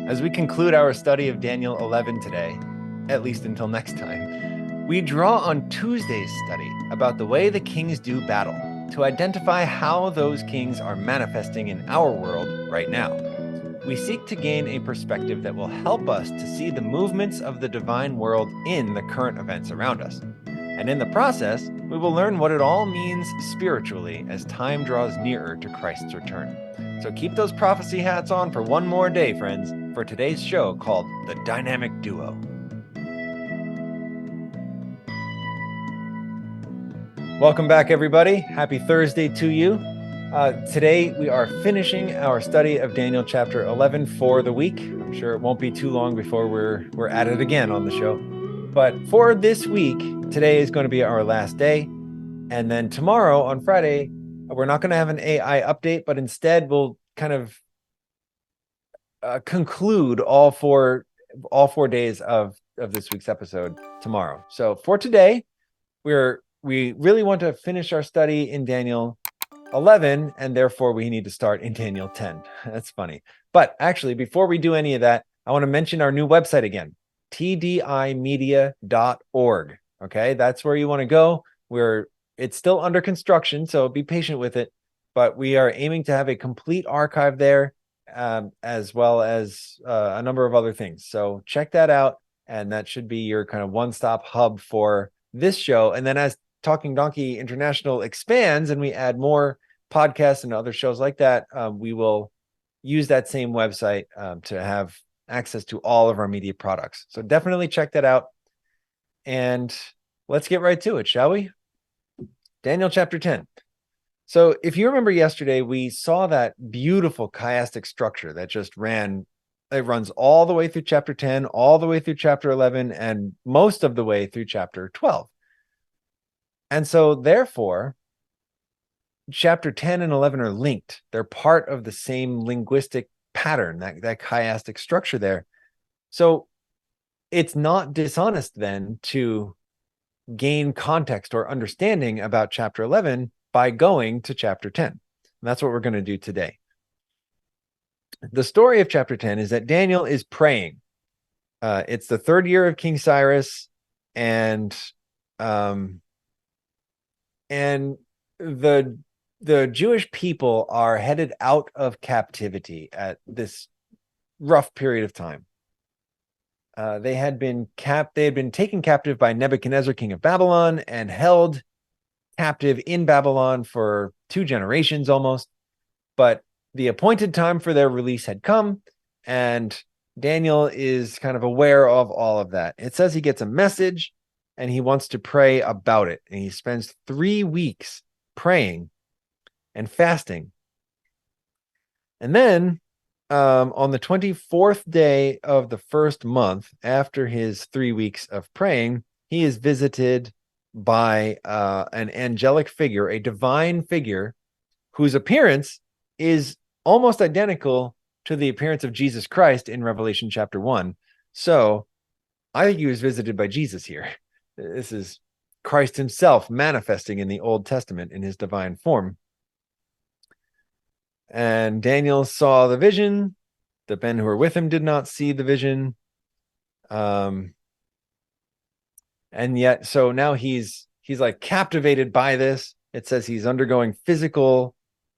As we conclude our study of Daniel 11 today, at least until next time, we draw on Tuesday's study about the way the kings do battle to identify how those kings are manifesting in our world right now. We seek to gain a perspective that will help us to see the movements of the divine world in the current events around us. And in the process, we will learn what it all means spiritually as time draws nearer to Christ's return. So keep those prophecy hats on for one more day, friends, for today's show called The Dynamic Duo. Welcome back, everybody. Happy Thursday to you. Today, we are finishing our study of Daniel chapter 11 for the week. I'm sure it won't be too long before we're at it again on the show. But for this week, today is going to be our last day. And then tomorrow on Friday, we're not going to have an AI update, but instead we'll kind of conclude all four days of this week's episode tomorrow. So for today, we really want to finish our study in Daniel 11, and therefore we need to start in Daniel 10. That's funny. But actually, before we do any of that, I want to mention our new website again, tdimedia.org. Okay, that's where you want to go. It's still under construction, so be patient with it. But we are aiming to have a complete archive there, as well as a number of other things. So check that out, and that should be your kind of one-stop hub for this show. And then as Talking Donkey International expands and we add more podcasts and other shows like that, we will use that same website to have access to all of our media products. So definitely check that out. And let's get right to it, shall we? Daniel chapter 10. So if you remember yesterday, we saw that beautiful chiastic structure that just runs all the way through chapter 10, all the way through chapter 11, and most of the way through chapter 12. And so therefore, chapter 10 and 11 are linked. They're part of the same linguistic pattern, that chiastic structure there. So it's not dishonest then to gain context or understanding about chapter 11 by going to chapter 10. And that's what we're going to do today. The story of chapter 10 is that Daniel is praying. It's the third year of King Cyrus, and the Jewish people are headed out of captivity at this rough period of time. They had been taken captive by Nebuchadnezzar, king of Babylon, and held captive in Babylon for 2 generations almost. But the appointed time for their release had come, and Daniel is kind of aware of all of that. It says he gets a message and he wants to pray about it. And he spends 3 weeks praying and fasting. And then on the 24th day of the first month, after his 3 weeks of praying, he is visited by an angelic figure, a divine figure, whose appearance is almost identical to the appearance of Jesus Christ in Revelation chapter 1. So I think he was visited by Jesus here. This is Christ himself manifesting in the Old Testament in his divine form. And Daniel saw the vision. The men who were with him did not see the vision. And yet, so now he's like captivated by this. It says he's undergoing physical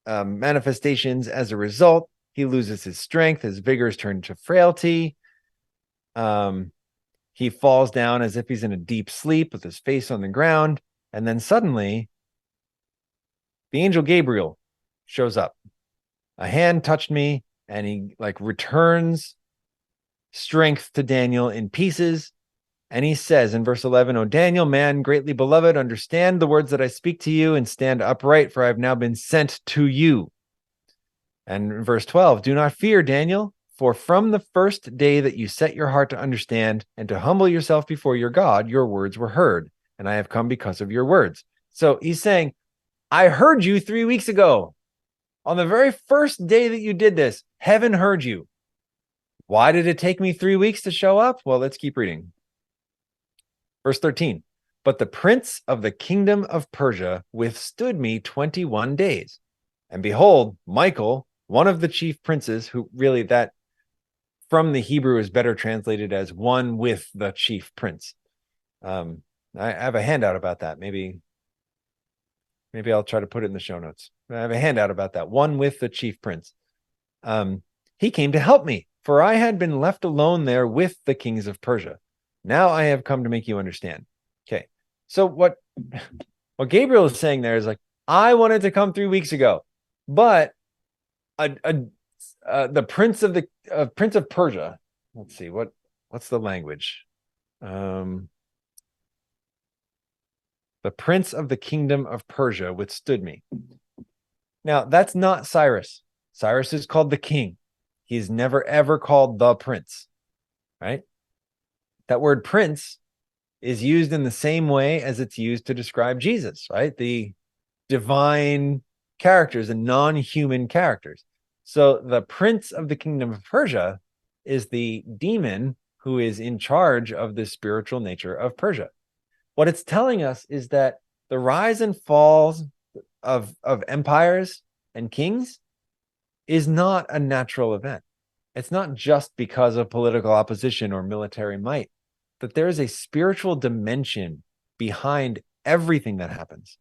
manifestations as a result. He loses his strength. His vigor is turned to frailty. He falls down as if he's in a deep sleep with his face on the ground. And then suddenly, the angel Gabriel shows up. A hand touched me, and he returns strength to Daniel in pieces. And he says in verse 11, "O Daniel, man greatly beloved, understand the words that I speak to you and stand upright, for I have now been sent to you." And in verse 12, "Do not fear, Daniel, for from the first day that you set your heart to understand and to humble yourself before your God, your words were heard, and I have come because of your words." So he's saying, I heard you 3 weeks ago. On the very first day that you did this, heaven heard you. Why did it take me 3 weeks to show up? Well, let's keep reading. Verse 13, "But the prince of the kingdom of Persia withstood me 21 days. And behold, Michael, one of the chief princes," who really, that from the Hebrew is better translated as one with the chief prince. I have a handout about that. Maybe I'll try to put it in the show notes. I have a handout about that. One with the chief prince. He came to help me, for I had been left alone there with the kings of Persia. Now I have come to make you understand. Okay. So what Gabriel is saying there is like, I wanted to come 3 weeks ago, but the prince of Persia. Let's see, what's the language? The prince of the kingdom of Persia withstood me. Now, that's not Cyrus. Cyrus is called the king. He's never, ever called the prince, right? That word prince is used in the same way as it's used to describe Jesus, right? The divine characters and non-human characters. So the prince of the kingdom of Persia is the demon who is in charge of the spiritual nature of Persia. What it's telling us is that the rise and falls of empires and kings is not a natural event. It's not just because of political opposition or military might, that there is a spiritual dimension behind everything that happens.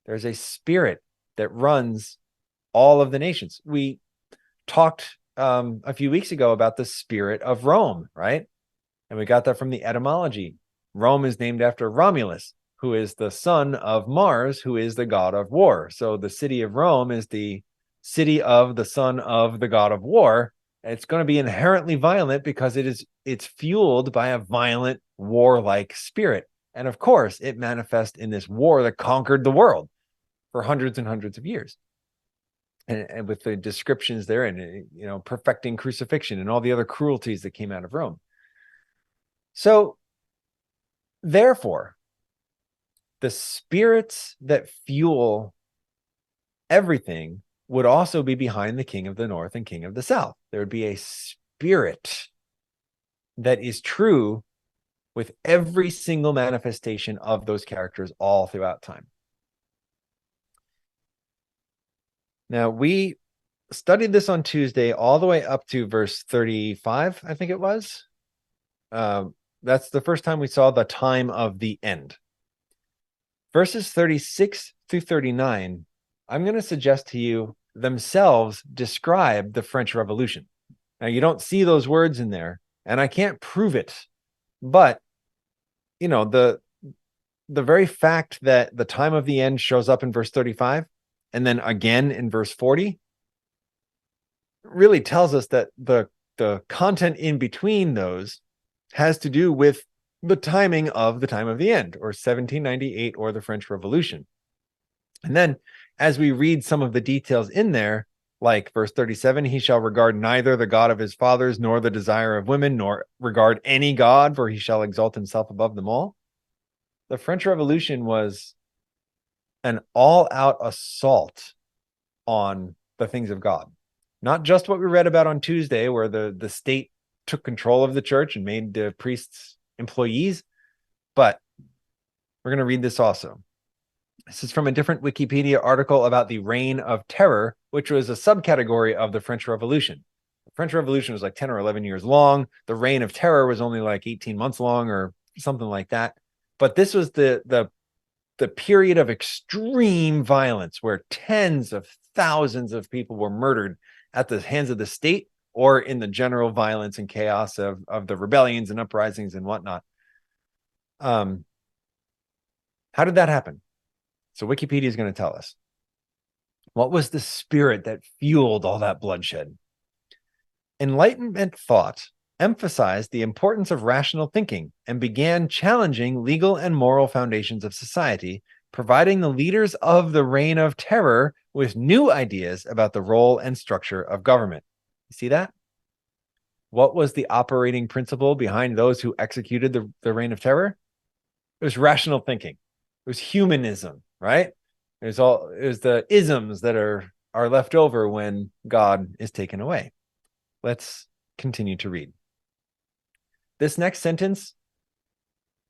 There's a spirit that runs all of the nations. We talked a few weeks ago about the spirit of Rome, right? And we got that from the etymology. Rome is named after Romulus, who is the son of Mars, who is the god of war. So the city of Rome is the city of the son of the god of war. It's going to be inherently violent because it's fueled by a violent, warlike spirit. And of course, it manifests in this war that conquered the world for hundreds and hundreds of years. And with the descriptions there and, perfecting crucifixion and all the other cruelties that came out of Rome. So, therefore, the spirits that fuel everything would also be behind the king of the north and king of the south. There would be a spirit that is true with every single manifestation of those characters all throughout time. Now, we studied this on Tuesday all the way up to verse 35, I think it was. That's the first time we saw the time of the end. Verses 36 through 39, I'm going to suggest to you themselves describe the French Revolution. Now, you don't see those words in there, and I can't prove it, but, the very fact that the time of the end shows up in verse 35 and then again in verse 40 really tells us that the content in between those has to do with the timing of the time of the end, or 1798, or the French Revolution. And then as we read some of the details in there, like verse 37, he shall regard neither the God of his fathers, nor the desire of women, nor regard any God, for he shall exalt himself above them all. The French Revolution was an all-out assault on the things of God. Not just what we read about on Tuesday, where the state took control of the church and made the priests employees, but we're going to read this also. This is from a different Wikipedia article about the Reign of Terror, which was a subcategory of the French Revolution. The French Revolution was like 10 or 11 years long. The Reign of Terror was only like 18 months long or something like that. But this was the period of extreme violence where tens of thousands of people were murdered at the hands of the state or in the general violence and chaos of the rebellions and uprisings and whatnot. How did that happen? So Wikipedia is going to tell us. What was the spirit that fueled all that bloodshed? Enlightenment thought emphasized the importance of rational thinking and began challenging legal and moral foundations of society, providing the leaders of the Reign of Terror with new ideas about the role and structure of government. You see that? What was the operating principle behind those who executed the Reign of Terror? It was rational thinking. It was humanism, right? It was the isms that are left over when God is taken away. Let's continue to read. This next sentence,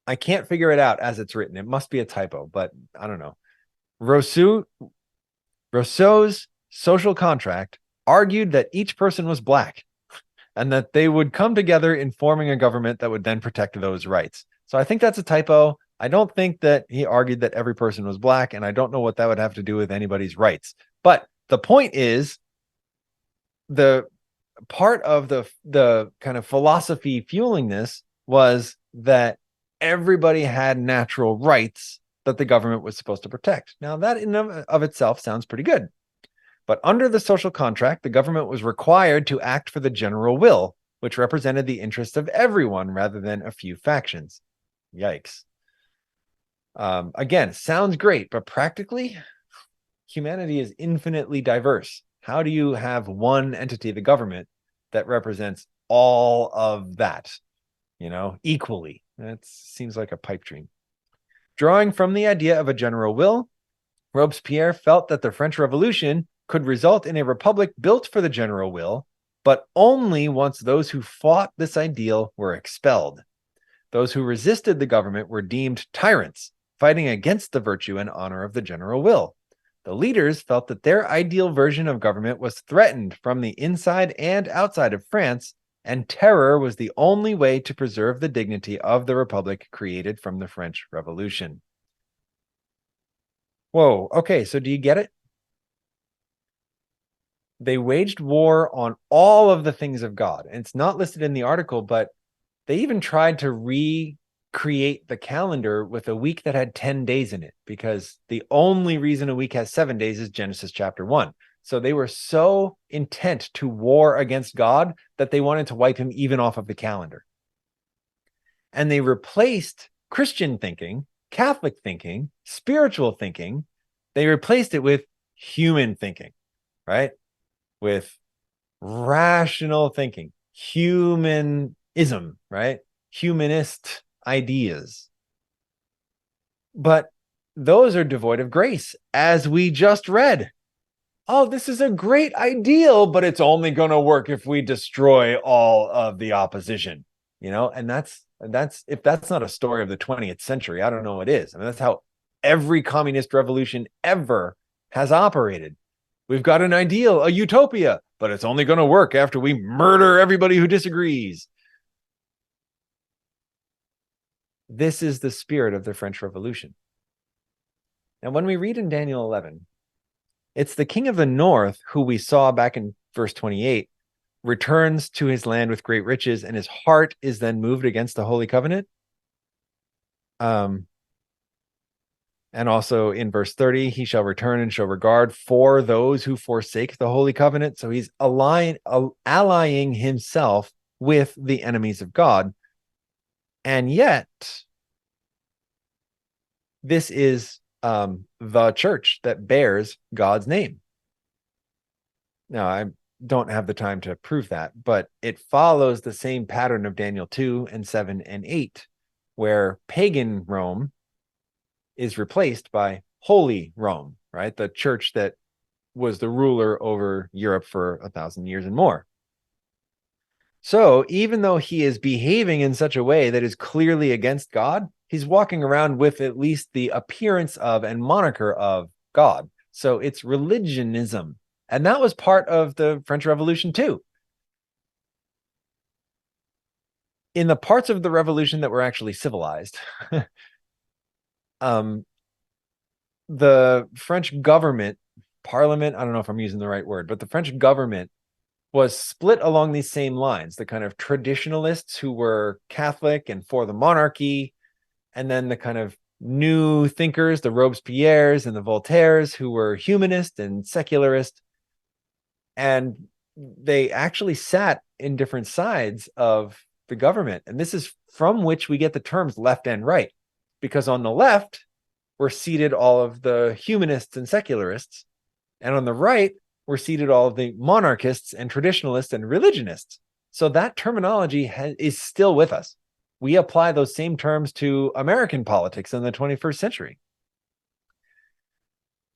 I can't figure it out as it's written. It must be a typo, but I don't know. Rousseau's social contract argued that each person was black. and that they would come together in forming a government that would then protect those rights. So I think that's a typo. I don't think that he argued that every person was black, and I don't know what that would have to do with anybody's rights. But the point is, the part of the kind of philosophy fueling this was that everybody had natural rights that the government was supposed to protect. Now, that in of itself sounds pretty good. But under the social contract, the government was required to act for the general will, which represented the interests of everyone rather than a few factions. Yikes. Again, sounds great, but practically, humanity is infinitely diverse. How do you have one entity, the government, that represents all of that, equally? That seems like a pipe dream. Drawing from the idea of a general will, Robespierre felt that the French Revolution could result in a republic built for the general will, but only once those who fought this ideal were expelled. Those who resisted the government were deemed tyrants, fighting against the virtue and honor of the general will. The leaders felt that their ideal version of government was threatened from the inside and outside of France, and terror was the only way to preserve the dignity of the republic created from the French Revolution. Whoa, okay, so do you get it? They waged war on all of the things of God. And it's not listed in the article, but they even tried to recreate the calendar with a week that had 10 days in it, because the only reason a week has 7 days is Genesis chapter 1. So they were so intent to war against God that they wanted to wipe him even off of the calendar. And they replaced Christian thinking, Catholic thinking, spiritual thinking. They replaced it with human thinking, right? With rational thinking, humanism, right? Humanist ideas. But those are devoid of grace, as we just read. Oh, this is a great ideal, but it's only going to work if we destroy all of the opposition, and that's if that's not a story of the 20th century, I don't know what is. I mean, that's how every communist revolution ever has operated. We've got an ideal, a utopia, but it's only going to work after we murder everybody who disagrees. This is the spirit of the French Revolution. And when we read in Daniel 11, it's the king of the north, who we saw back in verse 28, returns to his land with great riches, and his heart is then moved against the Holy Covenant. And also in verse 30, he shall return and show regard for those who forsake the Holy Covenant. So he's allying himself with the enemies of God. And yet, this is the church that bears God's name. Now, I don't have the time to prove that, but it follows the same pattern of Daniel 2 and 7 and 8, where pagan Rome is replaced by Holy Rome, right? The church that was the ruler over Europe for 1,000 years and more. So even though he is behaving in such a way that is clearly against God, he's walking around with at least the appearance of and moniker of God. So it's religionism. And that was part of the French Revolution too. In the parts of the revolution that were actually civilized, the French government, parliament, I don't know if I'm using the right word, but the French government was split along these same lines. The kind of traditionalists who were Catholic and for the monarchy, and then the kind of new thinkers, the Robespierres and the Voltaires, who were humanist and secularist. And they actually sat in different sides of the government. And this is from which we get the terms left and right, because on the left were seated all of the humanists and secularists, and on the right were seated all of the monarchists and traditionalists and religionists. So that terminology is still with us. We apply those same terms to American politics in the 21st century.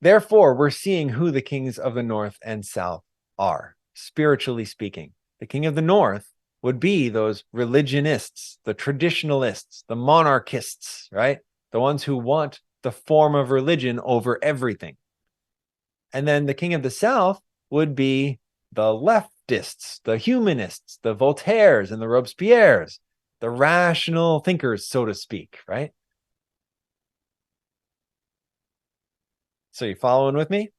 Therefore, we're seeing who the kings of the North and South are, spiritually speaking. The king of the North would be those religionists, the traditionalists, the monarchists, right? The ones who want the form of religion over everything. And then the king of the South would be the left leftists, the humanists, the Voltaires and the Robespierres, the rational thinkers, so to speak, right? So you following with me?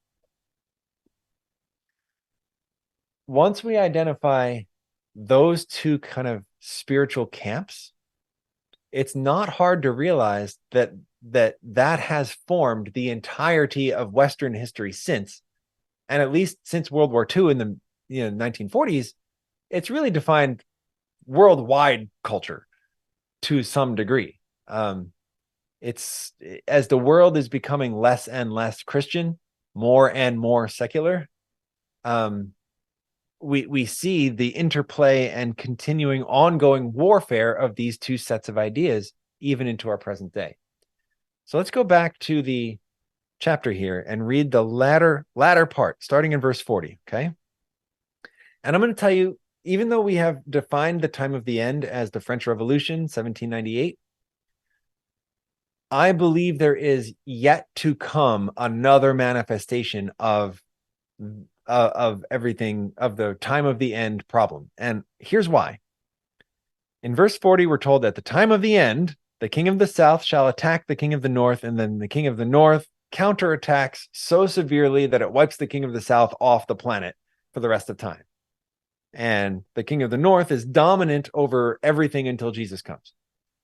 Once we identify those two kind of spiritual camps, it's not hard to realize that has formed the entirety of Western history since, and at least since World War II in the 1940s, it's really defined worldwide culture to some degree. It's as the world is becoming less and less Christian, more and more secular. We see the interplay and continuing ongoing warfare of these two sets of ideas even into our present day. So let's go back to the chapter here and read the latter part, starting in verse 40, okay? And I'm going to tell you, even though we have defined the time of the end as the French Revolution, 1798, I believe there is yet to come another manifestation of everything, of the time of the end problem. And here's why. In verse 40, we're told at the time of the end, the king of the south shall attack the king of the north, and then the king of the north counterattacks so severely that it wipes the king of the south off the planet for the rest of time. And the king of the north is dominant over everything until Jesus comes.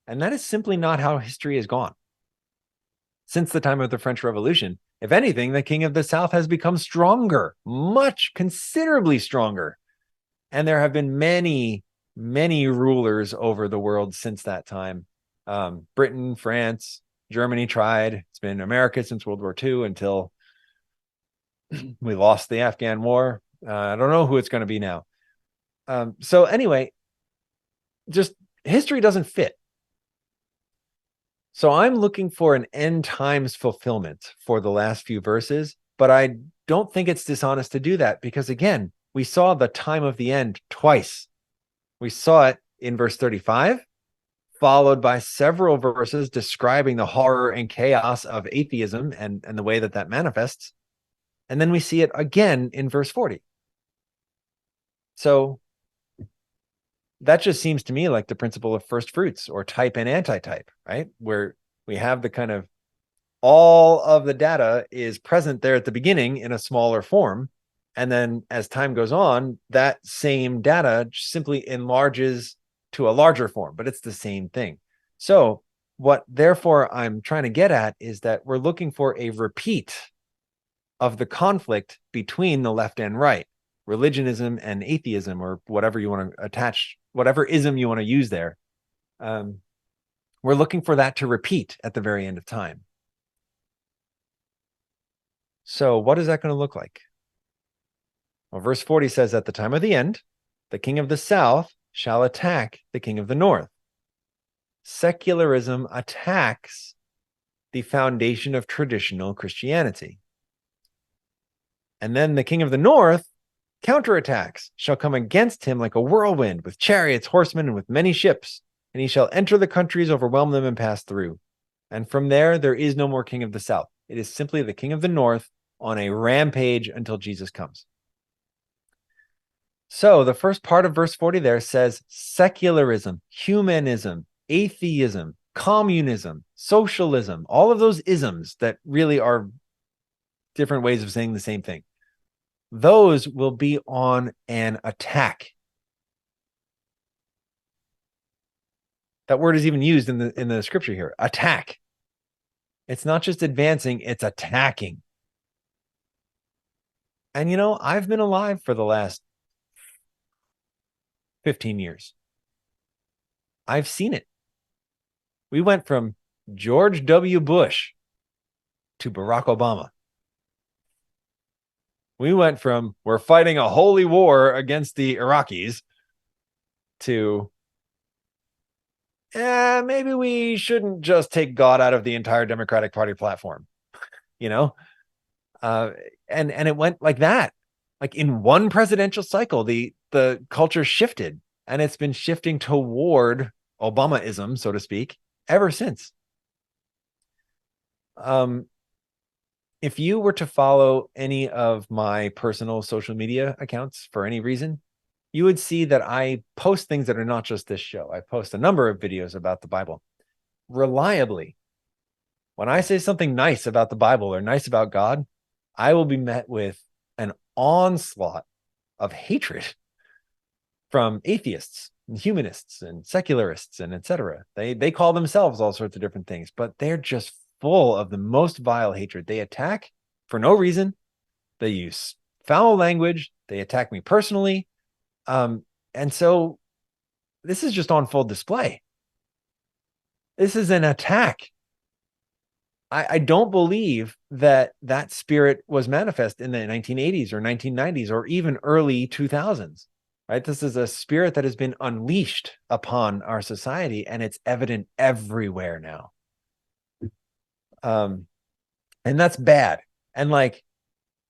And that is simply not how history has gone. Since the time of the French Revolution, if anything, the king of the south has become stronger, considerably stronger. And there have been many, many rulers over the world since that time. Britain, France, Germany tried. It's been America since World War II until we lost the Afghan war. I don't know who it's going to be now. So anyway, just history doesn't fit. So I'm looking for an end times fulfillment for the last few verses, but I don't think it's dishonest to do that because, again, we saw the time of the end twice. We saw it in verse 35, followed by several verses describing the horror and chaos of atheism and the way that manifests. And then we see it again in verse 40. So that just seems to me like the principle of first fruits or type and antitype, right? Where we have the kind of all of the data is present there at the beginning in a smaller form. And then as time goes on, that same data simply enlarges to a larger form, but it's the same thing. So what therefore I'm trying to get at is that we're looking for a repeat of the conflict between the left and right, religionism and atheism, or whatever you want to attach, whatever ism you want to use there. We're looking for that to repeat at the very end of time. So what is that going to look like? Well, verse 40 says, at the time of the end, the king of the south shall attack the king of the north. Secularism attacks the foundation of traditional Christianity. And then the king of the north counterattacks, shall come against him like a whirlwind, with chariots, horsemen, and with many ships. And he shall enter the countries, overwhelm them, and pass through. And from there is no more king of the south. It is simply the king of the north on a rampage until Jesus comes. So the first part of verse 40 there says secularism, humanism, atheism, communism, socialism, all of those isms that really are different ways of saying the same thing. Those will be on an attack. That word is even used in the scripture here, attack. It's not just advancing, it's attacking. And I've been alive for the last 15 years. I've seen it. We went from George W. Bush to Barack Obama. We went from we're fighting a holy war against the Iraqis to maybe we shouldn't just take God out of the entire Democratic Party platform, and it went like that. Like in one presidential cycle, the culture shifted, and it's been shifting toward Obamaism, so to speak, ever since. If you were to follow any of my personal social media accounts for any reason, you would see that I post things that are not just this show. I post a number of videos about the Bible reliably. When I say something nice about the Bible or nice about God, I will be met with an onslaught of hatred from atheists and humanists and secularists and etc. They call themselves all sorts of different things, but they're just full of the most vile hatred. They attack for no reason. They use foul language. They attack me personally. And so this is just on full display. This is an attack. I don't believe that that spirit was manifest in the 1980s or 1990s or even early 2000s, right? This is a spirit that has been unleashed upon our society, and it's evident everywhere now. And that's bad. And like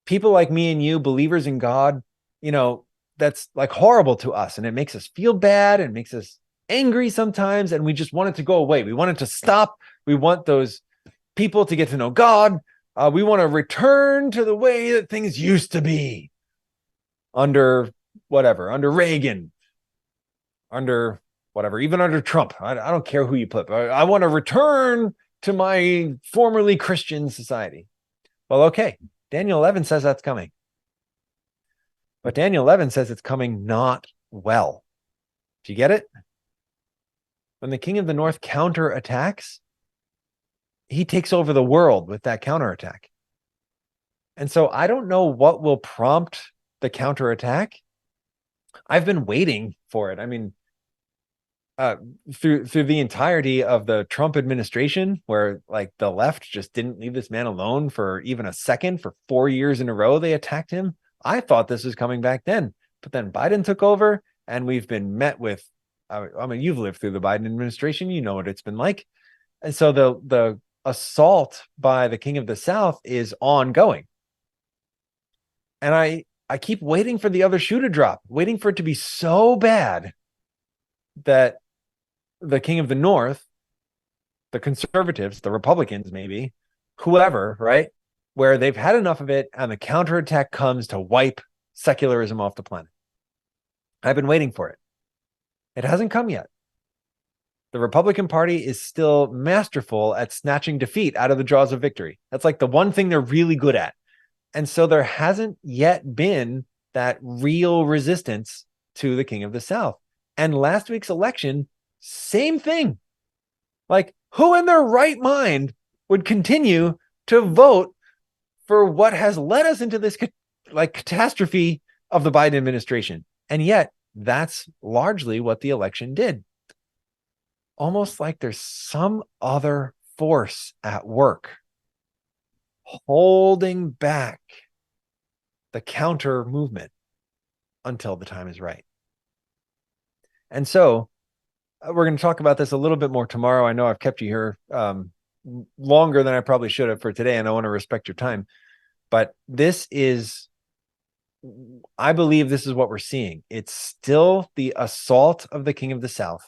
people like me and you, believers in God, you know, that's like horrible to us, and it makes us feel bad and makes us angry sometimes, and we just want it to go away. We want it to stop. We want those people to get to know God. We want to return to the way that things used to be under whatever, under Reagan, under whatever, even under Trump. I don't care who you put, but I want to return to my formerly Christian society. Well, okay. Daniel 11 says that's coming. But Daniel 11 says it's coming not well. Do you get it? When the king of the north counterattacks, he takes over the world with that counterattack. And so I don't know what will prompt the counterattack. I've been waiting for it. I mean, through the entirety of the Trump administration, where like the left just didn't leave this man alone for even a second, for 4 years in a row, they attacked him. I thought this was coming back then, but then Biden took over, and we've been met with, I mean, you've lived through the Biden administration, you know what it's been like. And so the assault by the king of the South is ongoing. And I keep waiting for the other shoe to drop, waiting for it to be so bad that the king of the North, the conservatives, the Republicans, maybe, whoever, right, where they've had enough of it and the counterattack comes to wipe secularism off the planet. I've been waiting for it. It hasn't come yet. The Republican Party is still masterful at snatching defeat out of the jaws of victory. That's like the one thing they're really good at. And so there hasn't yet been that real resistance to the king of the South. And last week's election, same thing. Like, who in their right mind would continue to vote for what has led us into this like catastrophe of the Biden administration? And yet that's largely what the election did. Almost like there's some other force at work holding back the counter movement until the time is right. And so we're going to talk about this a little bit more tomorrow. I know I've kept you here longer than I probably should have for today, and I want to respect your time. But this is, I believe this is what we're seeing. It's still the assault of the king of the South.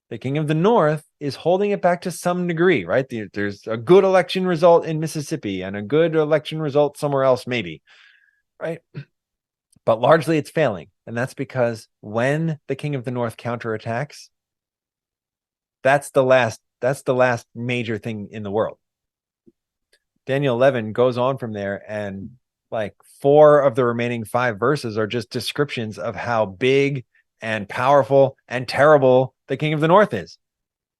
The king of the North is holding it back to some degree, right? There's a good election result in Mississippi and a good election result somewhere else, maybe, right? But largely it's failing. And that's because when the king of the North counterattacks, that's the last major thing in the world. Daniel 11 goes on from there, and like 4 of the remaining 5 verses are just descriptions of how big and powerful and terrible the king of the North is.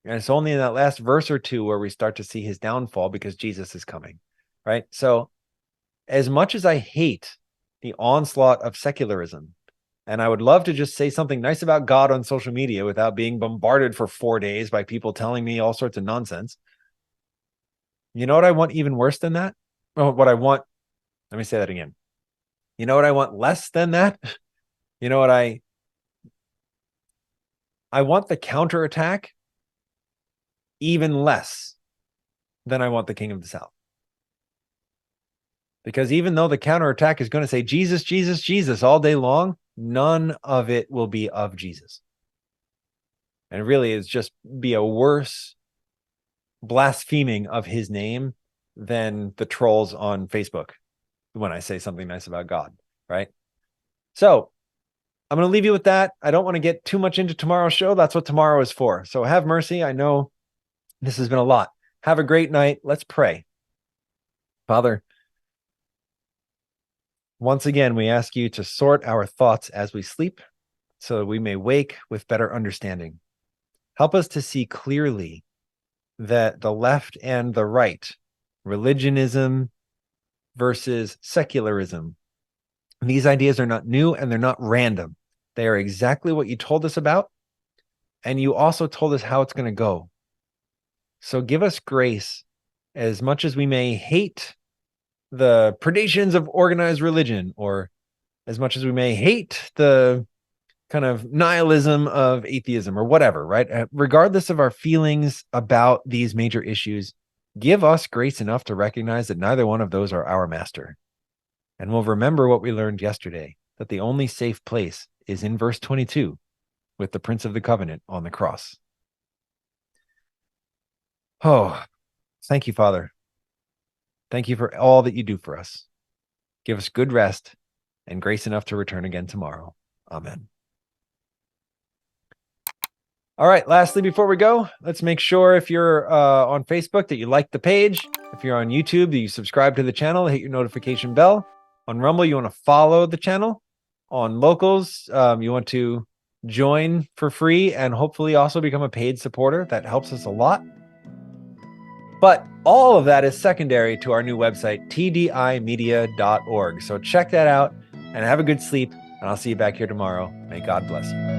And it's only in that last verse or 2 where we start to see his downfall, because Jesus is coming, right? So as much as I hate the onslaught of secularism, and I would love to just say something nice about God on social media without being bombarded for 4 days by people telling me all sorts of nonsense. You know what I want even worse than that? Well, what I want, let me say that again. You know what I want less than that? You know what I want the counterattack even less than I want the king of the South. Because even though the counterattack is going to say Jesus, Jesus, Jesus all day long, none of it will be of Jesus. And really, it's just be a worse blaspheming of his name than the trolls on Facebook when I say something nice about God, right? So I'm going to leave you with that. I don't want to get too much into tomorrow's show. That's what tomorrow is for. So have mercy. I know this has been a lot. Have a great night. Let's pray. Father, once again, we ask you to sort our thoughts as we sleep so that we may wake with better understanding. Help us to see clearly that the left and the right, religionism versus secularism, these ideas are not new and they're not random. They are exactly what you told us about. And you also told us how it's going to go. So give us grace, as much as we may hate the predations of organized religion, or as much as we may hate the kind of nihilism of atheism or whatever, right? Regardless of our feelings about these major issues, give us grace enough to recognize that neither one of those are our master. And we'll remember what we learned yesterday, that the only safe place is in verse 22 with the Prince of the Covenant on the cross. Oh, thank you, Father. Thank you for all that you do for us. Give us good rest and grace enough to return again tomorrow. Amen. All right. Lastly, before we go, let's make sure if you're on Facebook that you like the page. If you're on YouTube, that you subscribe to the channel, hit your notification bell. On Rumble, you want to follow the channel. On Locals, you want to join for free and hopefully also become a paid supporter. That helps us a lot. But all of that is secondary to our new website, tdimedia.org. So check that out and have a good sleep. And I'll see you back here tomorrow. May God bless you.